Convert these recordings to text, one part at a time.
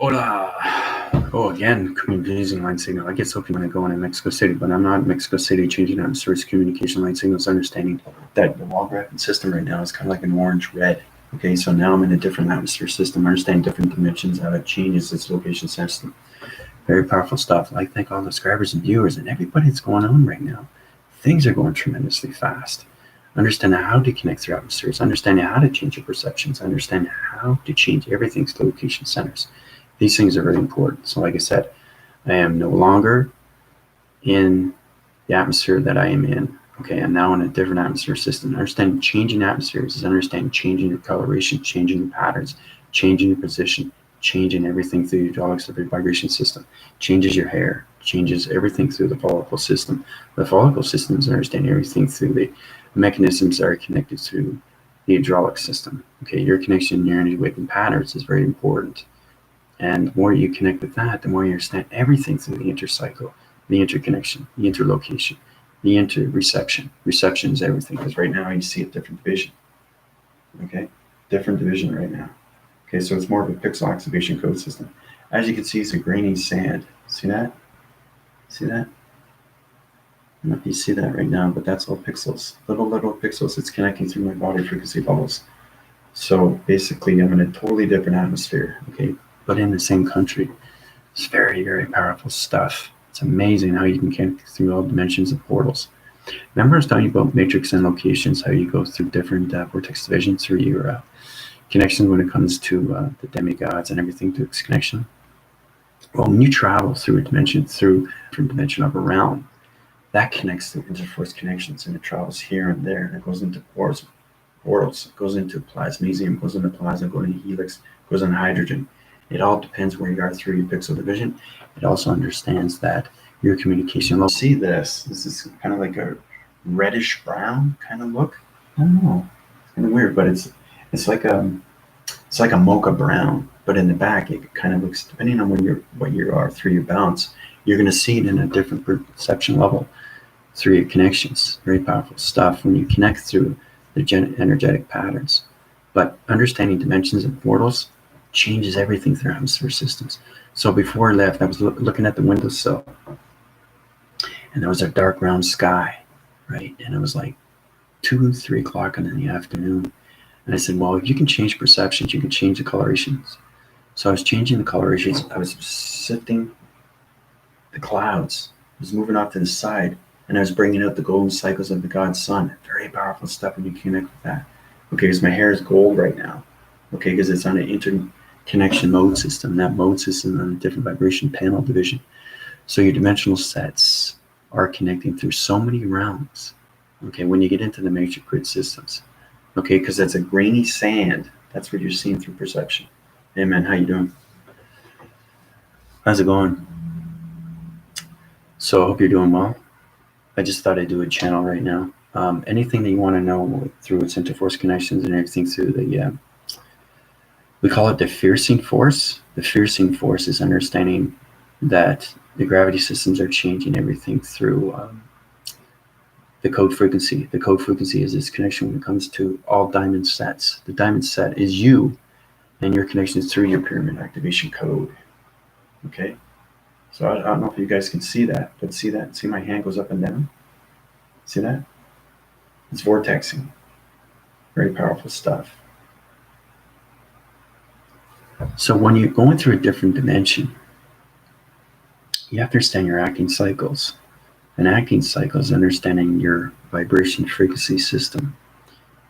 Hola. Oh, again, communicating line signal. I get so when I go in Mexico City, but I'm not in Mexico City changing out source communication line signals, understanding that the wall graphing system right now is kind of like an orange-red. Okay, so now I'm in a different atmosphere system, understanding different dimensions, how it changes its location system. Very powerful stuff. I thank all the subscribers and viewers and everybody that's going on right now. Things are going tremendously fast. Understanding how to connect through atmospheres, understanding how to change your perceptions, understanding how to change everything to location centers. These things are really important. So like I said, I am no longer in the atmosphere that I am in. Okay, I'm now in a different atmosphere system. Understanding changing atmospheres is understanding changing your coloration, changing your patterns, changing your position, changing everything through your hydraulics of your vibration system, changes your hair, changes everything through the follicle system. The follicle system is understanding everything through the mechanisms that are connected to the hydraulic system. Okay, your connection, your energy wave and patterns is very important. And the more you connect with that, the more you understand everything through the intercycle, the interconnection, the interlocation, the interreception. Reception is everything, because right now you see a different division. Okay, different division right now. Okay, so it's more of a pixel activation code system. As you can see, it's a grainy sand. See that? See that? I don't know if you see that right now, but that's all pixels. Little pixels. It's connecting through my body frequency bubbles. So basically, I'm in a totally different atmosphere, okay, but in the same country. It's very powerful stuff. It's amazing how you can connect through all dimensions of portals. Remember I was telling you about matrix and locations, how you go through different vortex divisions through your connection when it comes to the demigods and everything to its connection? Well, when you travel through a dimension, through a different dimension of a realm, that connects to interforce connections, and it travels here and there, and it goes into portals, it goes into plasmesium, goes into plasma, goes into helix, goes into hydrogen. It all depends where you are through your pixel division. It also understands that your communication level. See this? This is kind of like a reddish brown kind of look. I don't know. It's kind of weird, but it's like a mocha brown. But in the back, it kind of looks, depending on what you are through your bounce, you're going to see it in a different perception level through your connections. Very powerful stuff when you connect through the energetic patterns. But understanding dimensions and portals changes everything through atmosphere systems. So before I left, I was looking at the windowsill, and there was a dark round sky, right? And it was like 2-3 o'clock in the afternoon. And I said, well, if you can change perceptions, you can change the colorations. So I was changing the colorations. I was sifting the clouds. I was moving off to the side, and I was bringing out the golden cycles of the God's Sun. Very powerful stuff when you connect with that. Okay, because my hair is gold right now. Okay, because it's on an interconnection mode system. That mode system on a different vibration panel division. So your dimensional sets are connecting through so many realms. Okay, when you get into the matrix grid systems. Okay, because that's a grainy sand. That's what you're seeing through perception. Hey man, how you doing? How's it going? So I hope you're doing well. I just thought I'd do a channel right now. Anything that you want to know through its interforce connections and everything through the, we call it the fiercing force. The fiercing force is understanding that the gravity systems are changing everything through the code frequency. The code frequency is its connection when it comes to all diamond sets. The diamond set is you and your connections through your pyramid activation code. Okay? So I don't know if you guys can see that, but see that? See my hand goes up and down? See that? It's vortexing. Very powerful stuff. So when you're going through a different dimension, you have to understand your acting cycles. An acting cycle is understanding your vibration frequency system.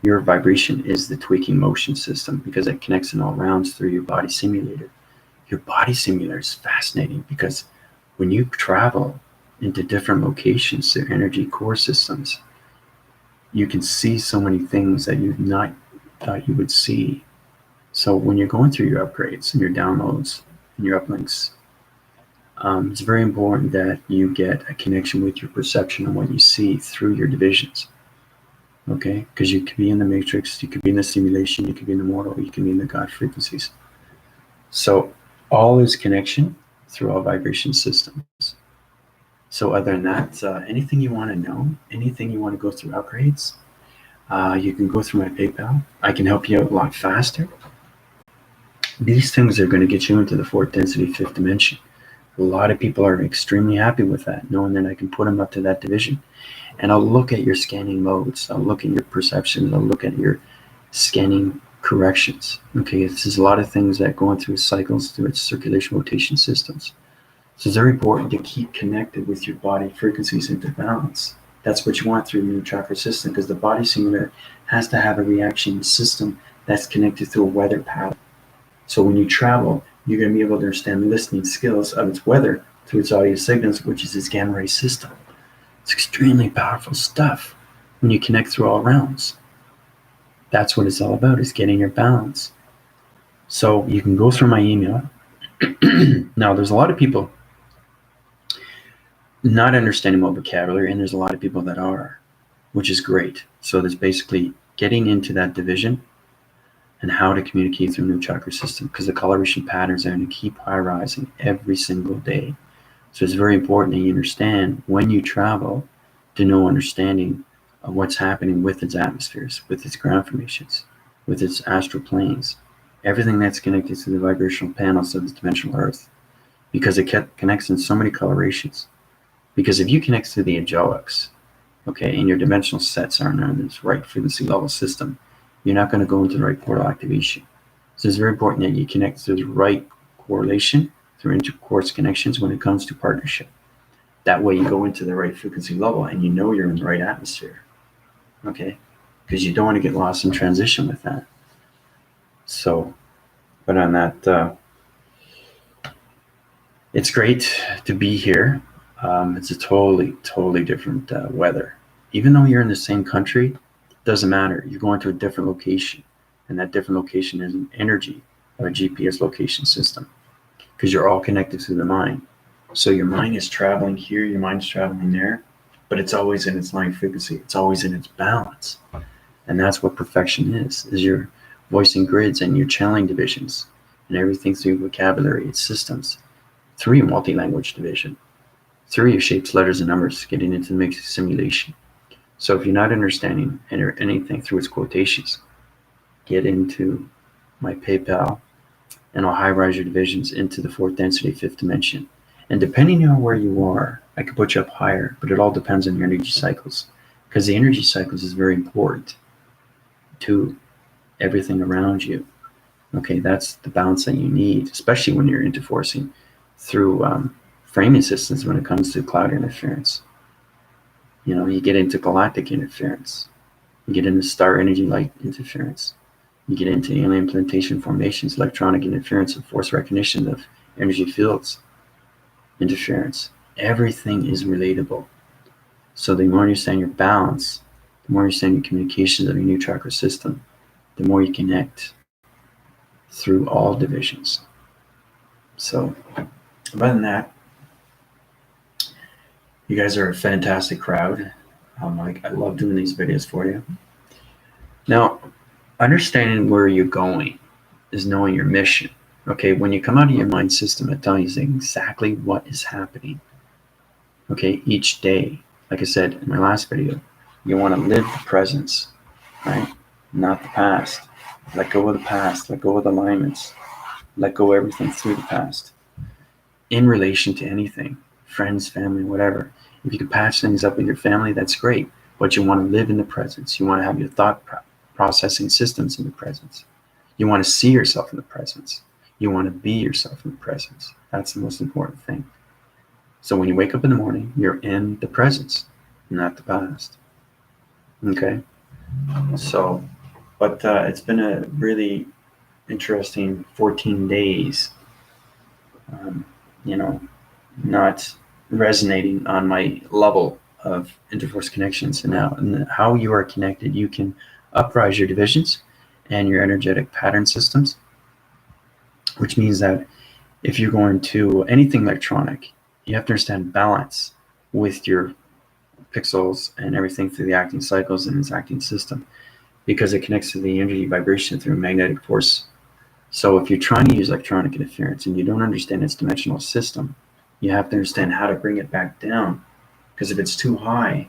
Your vibration is the tweaking motion system because it connects in all rounds through your body simulator. Your body simulator is fascinating because when you travel into different locations, their energy core systems, you can see so many things that you've not thought you would see. So when you're going through your upgrades and your downloads and your uplinks, it's very important that you get a connection with your perception and what you see through your divisions. Okay? Because you could be in the matrix, you could be in the simulation, you could be in the mortal, you could be in the God frequencies. So all is connection through all vibration systems. So other than that, anything you want to know, anything you want to go through upgrades, you can go through my PayPal. I can help you out a lot faster. These things are going to get you into the fourth density, fifth dimension. A lot of people are extremely happy with that, knowing that I can put them up to that division. And I'll look at your scanning modes. I'll look at your perceptions. I'll look at your scanning corrections. Okay, this is a lot of things that go on through cycles, through its circulation rotation systems. So it's very important to keep connected with your body frequencies into balance. That's what you want through your new chakra system, because the body simulator has to have a reaction system that's connected through a weather pattern. So when you travel, you're going to be able to understand the listening skills of its weather through its audio signals, which is its gamma ray system. It's extremely powerful stuff when you connect through all realms. That's what it's all about, is getting your balance. So you can go through my email. Now, there's a lot of people not understanding my vocabulary, and there's a lot of people that are, which is great. So there's basically getting into that division and how to communicate through new chakra system, because the coloration patterns are going to keep high rising every single day. So it's very important that you understand when you travel to know understanding of what's happening with its atmospheres, with its ground formations, with its astral planes, everything that's connected to the vibrational panels of this dimensional earth, because it connects in so many colorations. Because if you connect to the angelics, okay, and your dimensional sets aren't on this right frequency level system, you're not going to go into the right portal activation. So it's very important that you connect to the right correlation through intercourse connections when it comes to partnership. That way you go into the right frequency level and you know you're in the right atmosphere, okay? Because you don't want to get lost in transition with that. So, but on that, it's great to be here. It's a totally different weather. Even though you're in the same country, doesn't matter. You're going to a different location, and that different location is an energy or a GPS location system, because you're all connected through the mind. So your mind is traveling here, your mind is traveling there, but it's always in its line frequency. It's always in its balance. And that's what perfection is your voicing grids and your channeling divisions and everything through vocabulary, its systems, through your multi-language division, through your shapes, letters, and numbers, getting into the mixed simulation. So if you're not understanding anything through its quotations, get into my PayPal, and I'll high-rise your divisions into the fourth density, fifth dimension. And depending on where you are, I could put you up higher, but it all depends on your energy cycles, because the energy cycles is very important to everything around you. Okay, that's the balance that you need, especially when you're interforcing through framing systems when it comes to cloud interference. You know, you get into galactic interference. You get into star energy light interference. You get into alien plantation formations, electronic interference, and force recognition of energy fields interference. Everything is relatable. So the more you understand your balance, the more you understand your communications of your new chakra system, the more you connect through all divisions. So other than that, you guys are a fantastic crowd. I love doing these videos for you. Now, understanding where you're going is knowing your mission. Okay, when you come out of your mind system, it tells you exactly what is happening. Okay, each day, like I said in my last video, you want to live the presence, right? Not the past. Let go of the past. Let go of the alignments. Let go of everything through the past. In relation to anything, friends, family, whatever. If you can patch things up with your family, that's great. But you want to live in the presence. You want to have your thought processing systems in the presence. You want to see yourself in the presence. You want to be yourself in the presence. That's the most important thing. So when you wake up in the morning, you're in the presence, not the past. Okay? So, but it's been a really interesting 14 days, not resonating on my level of interforce connections. And now, and how you are connected, you can uprise your divisions and your energetic pattern systems, which means that if you're going to anything electronic, you have to understand balance with your pixels and everything through the acting cycles and its acting system, because it connects to the energy vibration through magnetic force. So if you're trying to use electronic interference and you don't understand its dimensional system, you have to understand how to bring it back down, because if it's too high,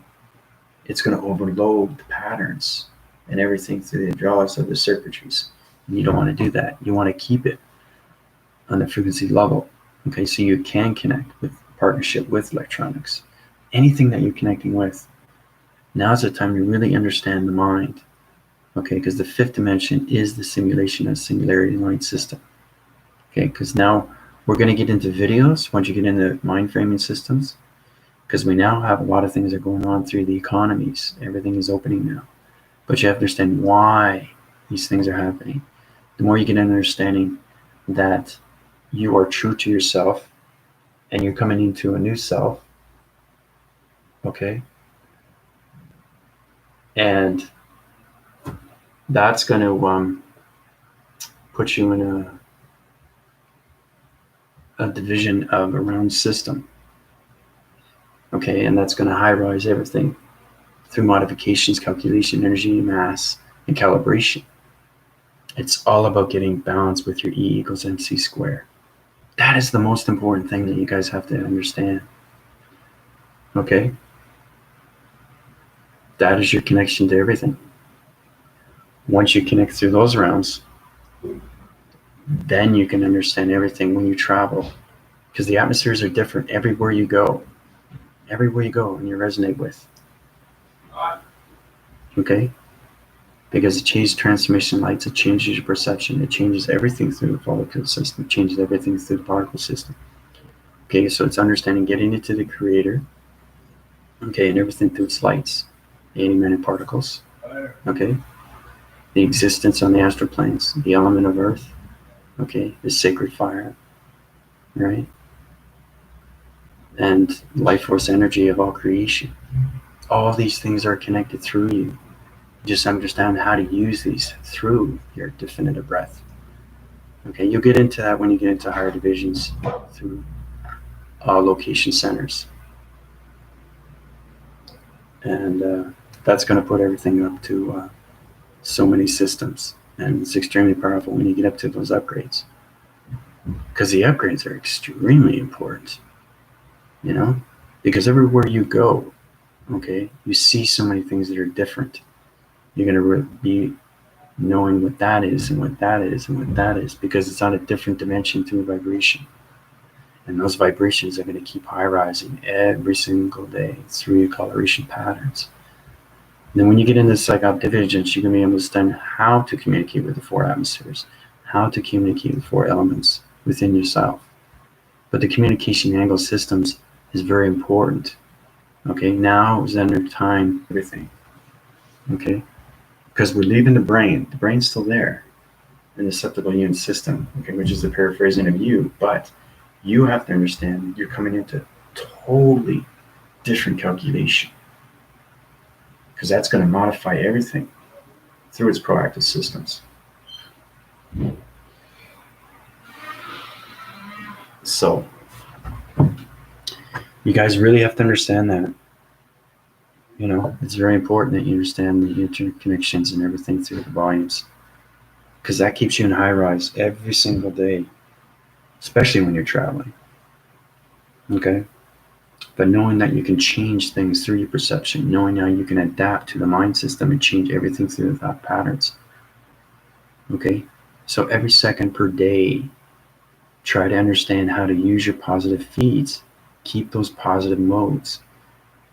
it's going to overload the patterns and everything through the hydraulics of the circuitries. And you don't want to do that. You want to keep it on the frequency level. Okay, so you can connect with partnership with electronics. Anything that you're connecting with, now's the time to really understand the mind. Okay, because the fifth dimension is the simulation of singularity line system. Okay, because now we're going to get into videos once you get into mind framing systems, because we now have a lot of things that are going on through the economies. Everything is opening now. But you have to understand why these things are happening. The more you get an understanding that you are true to yourself and you're coming into a new self, okay? And that's going to put you in a division of a round system, okay? And that's going to high-rise everything through modifications, calculation, energy, mass, and calibration. It's all about getting balance with your E equals MC squared. That is the most important thing that you guys have to understand. Okay? That is your connection to everything. Once you connect through those realms, then you can understand everything when you travel. Because the atmospheres are different everywhere you go. Everywhere you go and you resonate with. Okay? Because it changes transmission lights, it changes your perception, it changes everything through the follicle system, it changes everything through the particle system. Okay, so it's understanding getting into the creator, okay, and everything through its lights, the antimatter particles, okay, the existence on the astral planes, the element of earth, okay, the sacred fire, right, and life force energy of all creation. All these things are connected through you. Just understand how to use these through your definitive breath. Okay, you'll get into that when you get into higher divisions through location centers. And that's going to put everything up to so many systems. And it's extremely powerful when you get up to those upgrades. Because the upgrades are extremely important, you know? Because everywhere you go, okay, you see so many things that are different. You're going to be knowing what that is and what that is and what that is, because it's on a different dimension through vibration. And those vibrations are going to keep high rising every single day through your coloration patterns. And then when you get into psychic divisions, you're going to be able to understand how to communicate with the four atmospheres, how to communicate with four elements within yourself. But the communication angle systems is very important. Okay, now is under time, everything. Okay, because we're leaving the brain. The brain's still there in the septal unit system, okay, which is the paraphrasing of you, but you have to understand that you're coming into totally different calculation, because that's going to modify everything through its proactive systems. So you guys really have to understand that. You know, it's very important that you understand the interconnections and everything through the volumes, because that keeps you in high rise every single day, especially when you're traveling. Okay? But knowing that you can change things through your perception, knowing how you can adapt to the mind system and change everything through the thought patterns. Okay? So every second per day, try to understand how to use your positive feeds. Keep those positive modes.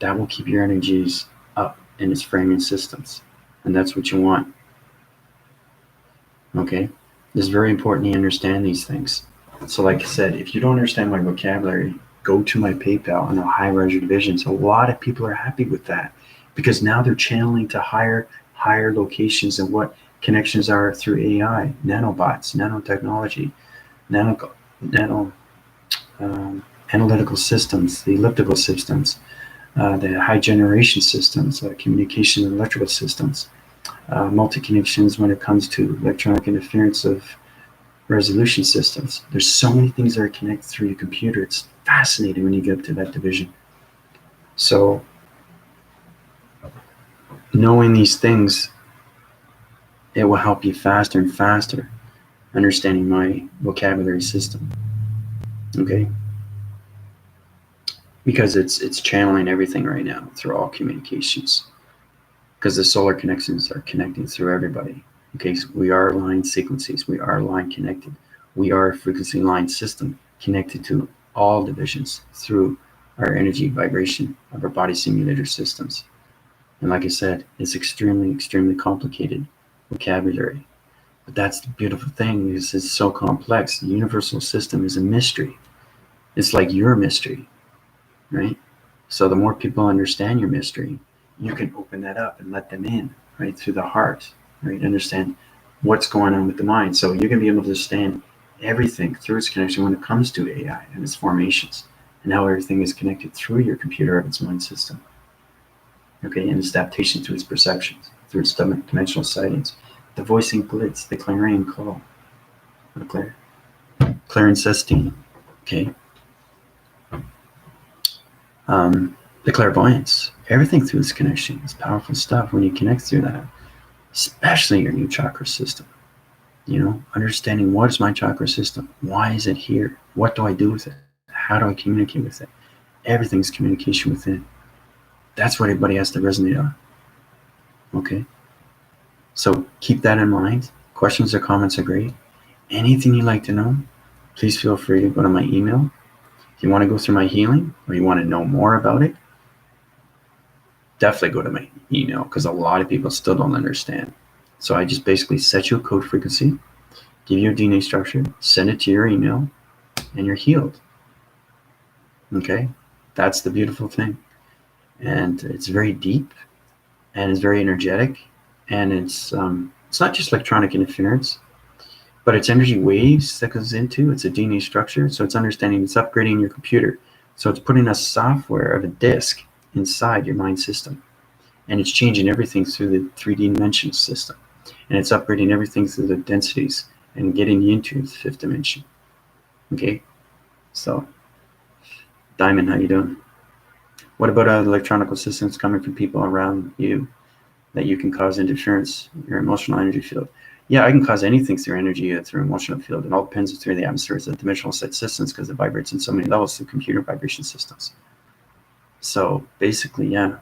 That will keep your energies up in its framing systems. And that's what you want. Okay? It's very important you understand these things. So like I said, if you don't understand my vocabulary, go to my PayPal and I'll high-rise your divisions. A lot of people are happy with that, because now they're channeling to higher locations and what connections are through AI, nanobots, nanotechnology, analytical systems, the elliptical systems, the high generation systems, communication and electrical systems, multi-connections when it comes to electronic interference of resolution systems. There's so many things that are connected through your computer. It's fascinating when you get up to that division. So knowing these things, it will help you faster and faster understanding my vocabulary system. Okay? Because it's channeling everything right now through all communications. Because the solar connections are connecting through everybody. Okay, so we are line sequences. We are line connected. We are a frequency line system connected to all divisions through our energy vibration of our body simulator systems. And like I said, it's extremely, extremely complicated vocabulary. But that's the beautiful thing, is it's so complex. The universal system is a mystery. It's like your mystery, right? So the more people understand your mystery, you can open that up and let them in, right, through the heart, right? Understand what's going on with the mind. So you're going to be able to understand everything through its connection when it comes to AI and its formations, and how everything is connected through your computer of its mind system. Okay, and its adaptation to its perceptions, through its dimensional sightings, the voicing blitz, the clarion call, the clarincestine, okay, the clairvoyance, everything through this connection is powerful stuff when you connect through that, especially your new chakra system. You know, understanding what is my chakra system, why is it here, what do I do with it, how do I communicate with it? Everything's communication within. That's what everybody has to resonate on. Okay, so keep that in mind. Questions or comments are great. Anything you'd like to know, please feel free to go to my email. If you want to go through my healing or you want to know more about it, definitely go to my email, because a lot of people still don't understand. So I just basically set you a code frequency, give you a DNA structure, send it to your email, and you're healed. Okay, that's the beautiful thing. And it's very deep, and it's very energetic, and it's not just electronic interference, but it's energy waves that goes into. It's a DNA structure, so it's understanding, it's upgrading your computer. So it's putting a software of a disk inside your mind system, and it's changing everything through the 3D dimension system, and it's upgrading everything through the densities and getting you into the 5th dimension. Okay, so Diamond, how you doing? What about electronic systems coming from people around you that you can cause interference, your emotional energy field? Yeah, I can cause anything through energy, through emotional field. It all depends through the atmosphere, the dimensional set systems, because it vibrates in so many levels through computer vibration systems. So basically, yeah,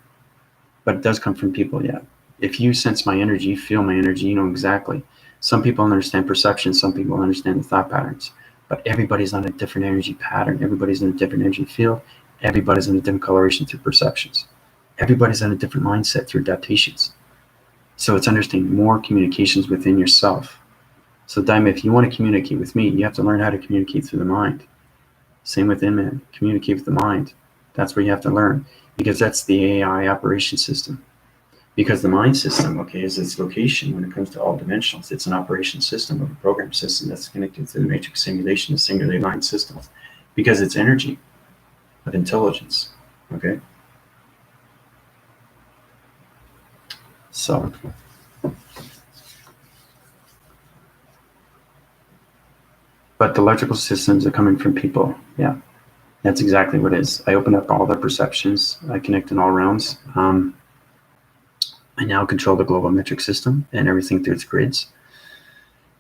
but it does come from people, yeah. If you sense my energy, feel my energy, you know exactly. Some people understand perception, some people understand the thought patterns, but everybody's on a different energy pattern. Everybody's in a different energy field. Everybody's in a different coloration through perceptions. Everybody's on a different mindset through adaptations. So it's understanding more communications within yourself. So Diamond, if you want to communicate with me, you have to learn how to communicate through the mind. Same with Inman, communicate with the mind. That's where you have to learn, because that's the AI operation system. Because the mind system, okay, is its location when it comes to all dimensionals. It's an operation system of a program system that's connected to the matrix simulation of singularly aligned systems, because it's energy of intelligence, okay? So, but the electrical systems are coming from people, yeah. That's exactly what it is. I open up all their perceptions. I connect in all realms. I now control the global metric system and everything through its grids.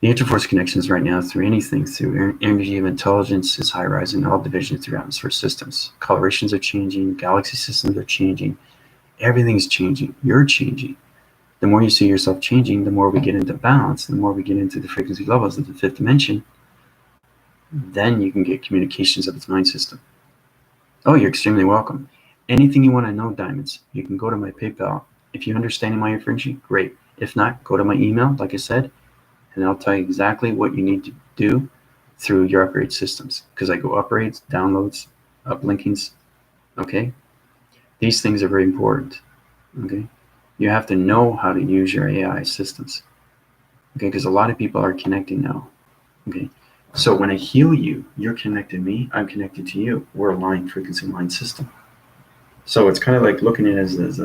The interforce connections right now through anything through energy of intelligence is high rising, all divisions through atmosphere systems. Colorations are changing, galaxy systems are changing, everything's changing, you're changing. The more you see yourself changing, the more we get into balance, the more we get into the frequency levels of the 5th dimension, then you can get communications of its mind system. Oh, you're extremely welcome. Anything you want to know, Diamonds, you can go to my PayPal. If you're understanding my energy, great. If not, go to my email, like I said, and I'll tell you exactly what you need to do through your upgrade systems, because I go upgrades, downloads, uplinkings, okay? These things are very important, okay? You have to know how to use your AI systems, okay? Because a lot of people are connecting now, okay? So when I heal you, you're connected to me, I'm connected to you. We're a line frequency line system. So it's kind of like looking at it as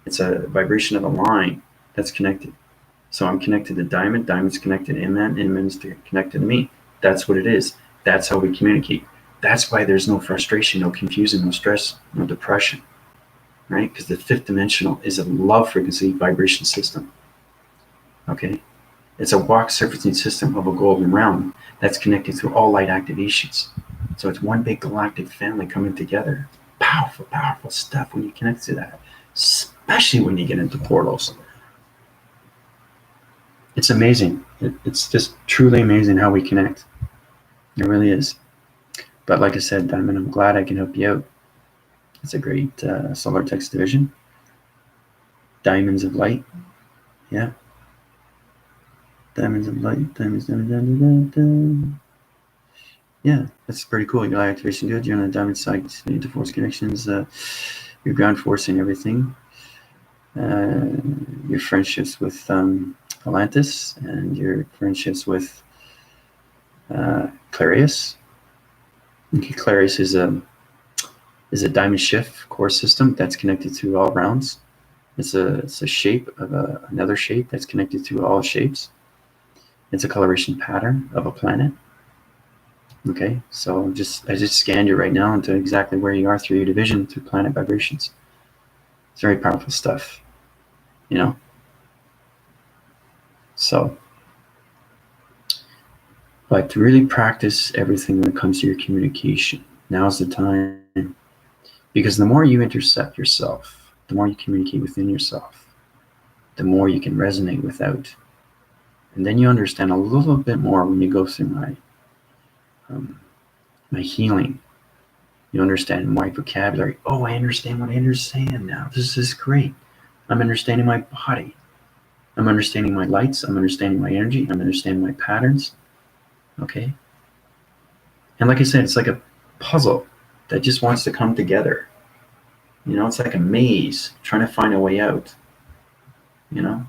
it's a vibration of a line that's connected. So I'm connected to Diamond, Diamond's connected to Inman, Inman's connected to me. That's what it is. That's how we communicate. That's why there's no frustration, no confusion, no stress, no depression, right? Because the 5th dimensional is a love frequency vibration system, okay? It's a walk surfacing system of a golden realm that's connected through all light activations. So it's one big galactic family coming together. Powerful, powerful stuff when you connect to that, especially when you get into portals. It's amazing. It's just truly amazing how we connect. It really is. But like I said, Diamond, I'm glad I can help you out. It's a great solar text division. Diamonds of light. Yeah. Diamonds of light. Diamonds. Yeah, that's pretty cool. Your light activation good. You're on the diamond side. You need to force connections. Your ground force and everything. Your friendships with Atlantis and your friendships with Clarius. Okay, Clarius is a diamond shift core system that's connected to all rounds. It's a shape of another shape that's connected to all shapes. It's a coloration pattern of a planet. Okay, so I just scanned you right now into exactly where you are through your division through planet vibrations. It's very powerful stuff, you know. So, but to really practice everything when it comes to your communication, now's the time. Because the more you intercept yourself, the more you communicate within yourself, the more you can resonate without. And then you understand a little bit more when you go through my healing. You understand my vocabulary. Oh, I understand what I understand now. This is great. I'm understanding my body. I'm understanding my lights. I'm understanding my energy. I'm understanding my patterns. Okay? And like I said, it's like a puzzle that just wants to come together. You know, it's like a maze trying to find a way out. You know?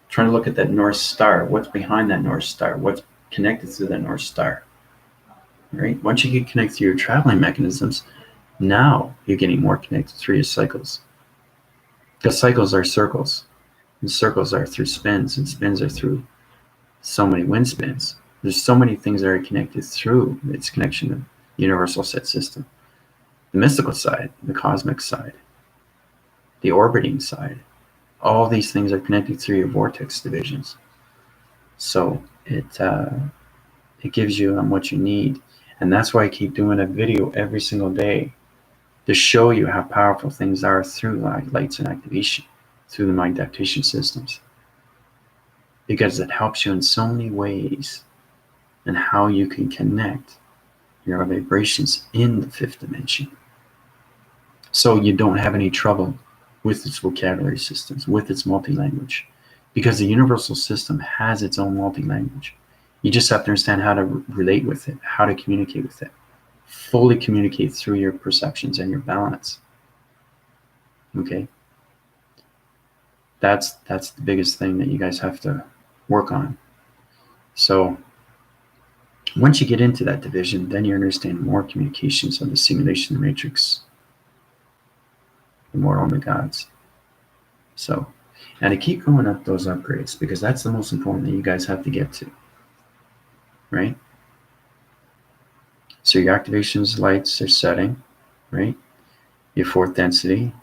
Trying to look at that North Star. What's behind that North Star? What's connected to that North Star? Right? Once you get connected to your traveling mechanisms, now you're getting more connected through your cycles. Because cycles are circles. And circles are through spins, and spins are through so many wind spins. There's so many things that are connected through its connection to universal set system. The mystical side, the cosmic side, the orbiting side, all these things are connected through your vortex divisions. So it gives you what you need. And that's why I keep doing a video every single day to show you how powerful things are through lights and activation, through the mind activation systems. Because it helps you in so many ways and how you can connect your vibrations in the fifth dimension. So you don't have any trouble with its vocabulary systems, with its multi-language. Because the universal system has its own multi-language. You just have to understand how to relate with it, how to communicate with it. Fully communicate through your perceptions and your balance. Okay? That's the biggest thing that you guys have to work on. So once you get into that division, then you understand more communications of the simulation, the matrix, the mortal and the gods. So, and to keep going up those upgrades, because that's the most important that you guys have to get to. Right? So your activations lights are setting, right? Your fourth density.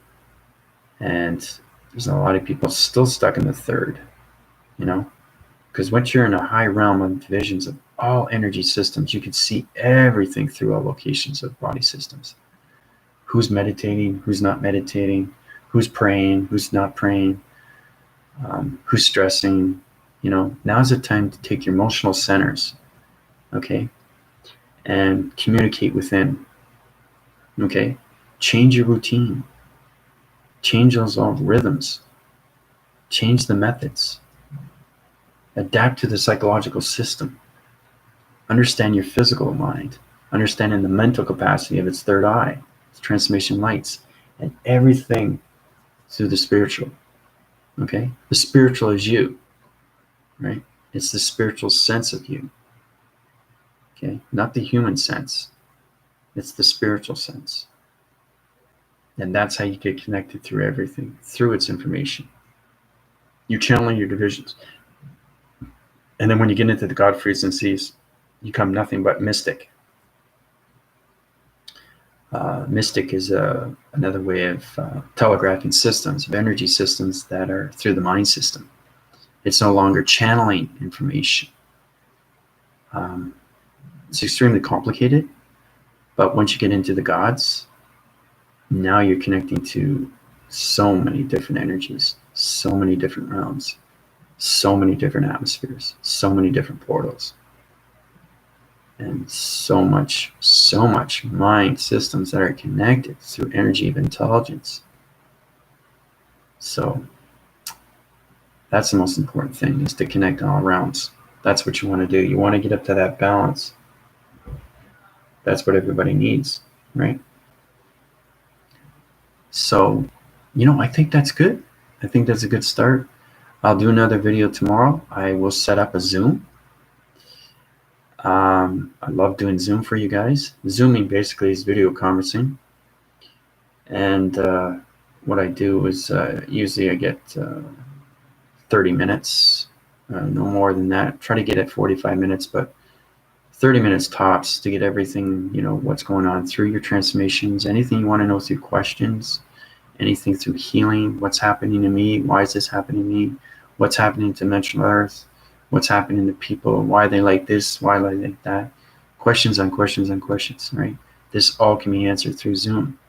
And there's a lot of people still stuck in the third, you know? Because once you're in a high realm of divisions of all energy systems, you can see everything through all locations of body systems. Who's meditating, who's not meditating, who's praying, who's not praying, who's stressing. You know, now's the time to take your emotional centers, okay, and communicate within, okay? Change your routine. Change those old rhythms. Change the methods. Adapt to the psychological system. Understand your physical mind. Understanding the mental capacity of its third eye, its transformation lights, and everything through the spiritual. Okay? The spiritual is you, right? It's the spiritual sense of you. Okay? Not the human sense. It's the spiritual sense. And that's how you get connected through everything, through its information. You channeling your divisions. And then when you get into the God frequencies, you become nothing but mystic. Mystic is another way of telegraphing systems, of energy systems that are through the mind system. It's no longer channeling information. It's extremely complicated, but once you get into the gods, now you're connecting to so many different energies, so many different realms, so many different atmospheres, so many different portals. and so much mind systems that are connected through energy of intelligence. So that's the most important thing, is to connect all realms. That's what you want to do. You want to get up to that balance. That's what everybody needs, right? So, I think that's good. I think that's a good start. I'll do another video tomorrow. I will set up a Zoom. I love doing Zoom for you guys. Zooming basically is video conferencing. And what I do is usually I get 30 minutes, no more than that. Try to get it 45 minutes, but 30 minutes tops to get everything, what's going on through your transformations, anything you want to know through questions, anything through healing, what's happening to me, why is this happening to me, what's happening to dimensional earth, what's happening to people, why they like this, why they like that, questions on questions on questions, right? This all can be answered through Zoom.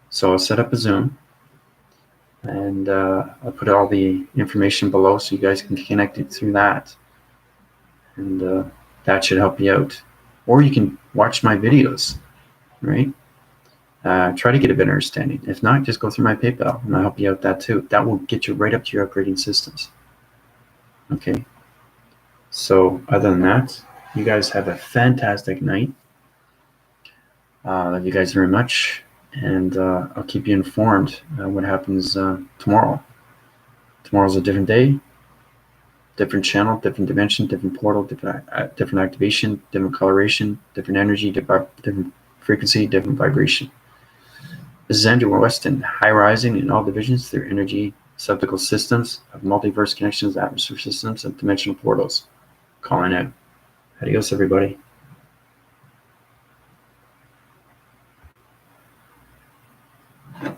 So I'll set up a Zoom, and I'll put all the information below so you guys can connect it through that, and that should help you out. Or you can watch my videos, right? Try to get a better understanding. If not, just go through my PayPal, and I'll help you out that too. That will get you right up to your upgrading systems. Okay. So other than that, you guys have a fantastic night. Love you guys very much, and I'll keep you informed what happens tomorrow. Tomorrow's a different day, different channel, different dimension, different portal, different activation, different coloration, different energy, different frequency, different vibration. This is Andrew Weston, high rising in all divisions through energy subdivisional systems of multiverse connections, atmosphere systems, and dimensional portals. Calling out. Adios, everybody.